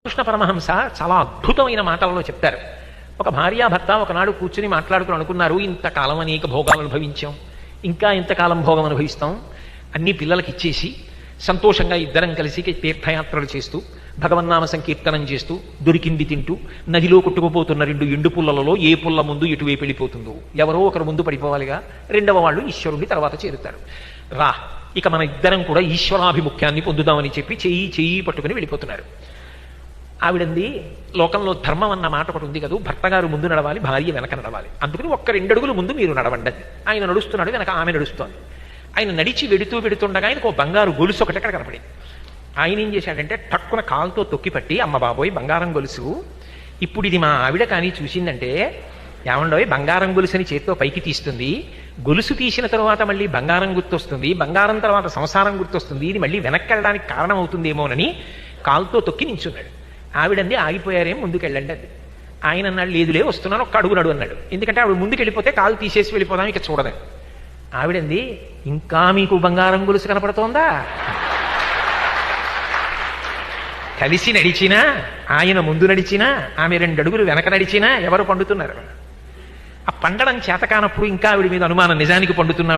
కృష్ణ పరమహంస చాలా అద్భుతమైన మాటలలో చెప్తారు. ఒక భార్యాభర్త ఒకనాడు కూర్చుని మాట్లాడుకుని అనుకున్నారు, ఇంతకాలం అనేక భోగాలు అనుభవించాం, ఇంకా ఇంతకాలం భోగం అనుభవిస్తాం, అన్ని పిల్లలకి ఇచ్చేసి సంతోషంగా ఇద్దరం కలిసి తీర్థయాత్రలు చేస్తూ భగవన్నామ సంకీర్తనం చేస్తూ దొరికింది తింటూ నదిలో కొట్టుకుపోతున్న రెండు ఎండు పుల్లలలో ఏ పుల్ల ముందు ఎటువైపు వెళ్ళిపోతుందో, ఎవరో ఒకరు ముందు పడిపోవాలిగా, రెండవ వాళ్ళు ఈశ్వరుణ్ణి తర్వాత చేరుతారు. రా, ఇక మన ఇద్దరం కూడా ఈశ్వరాభిముఖ్యాన్ని పొందుదామని చెప్పి చెయ్యి చెయ్యి పట్టుకుని వెళ్ళిపోతున్నారు. ఆవిడంది, లోకంలో ధర్మం అన్న మాట ఒకటి ఉంది కదా, భర్త గారు ముందు నడవాలి, భార్య వెనక నడవాలి, అందుకని ఒక్క 2 అడుగులు ముందు మీరు నడవండి. ఆయన నడుస్తున్నాడు, వెనక ఆమె నడుస్తోంది. ఆయన నడిచి వెడుతుండగా ఆయనకు ఒక బంగారు గొలుసు ఒకటి అక్కడ కనపడింది. ఆయన ఏం చేశాడంటే టక్కున కాలుతో తొక్కిపట్టి, అమ్మ బాబోయ్ బంగారం గొలుసు, ఇప్పుడు ఇది మా ఆవిడ కానీ చూసిందంటే, ఏమండోయ్ బంగారం గొలుసుని చేత్తో పైకి తీస్తుంది, గొలుసు తీసిన తర్వాత మళ్ళీ బంగారం గుర్తొస్తుంది, బంగారం తర్వాత సంసారం గుర్తొస్తుంది, ఇది మళ్ళీ వెనక్కి వెళ్ళడానికి కారణం అవుతుందేమోనని కాలుతో తొక్కి నించున్నాడు. ఆవిడంది, ఆగిపోయారేం, ముందుకెళ్ళండి అది. ఆయన అన్నాడు, లేదులే వస్తున్నాను, ఒక్క అడుగు నడు అన్నాడు. ఎందుకంటే ఆవిడ ముందుకు వెళ్ళిపోతే కాలు తీసేసి వెళ్ళిపోదాం, ఇక చూడదని. ఆవిడంది, ఇంకా మీకు బంగారం గొలుసు కనపడుతోందా? కలిసి నడిచినా, ఆయన ముందు నడిచినా, ఆమె 2 అడుగులు వెనక నడిచినా ఎవరు పండుతున్నారు? ఆ పండడం చేత కానప్పుడు ఇంకా ఆవిడ మీద అనుమానం, నిజానికి పండుతున్నా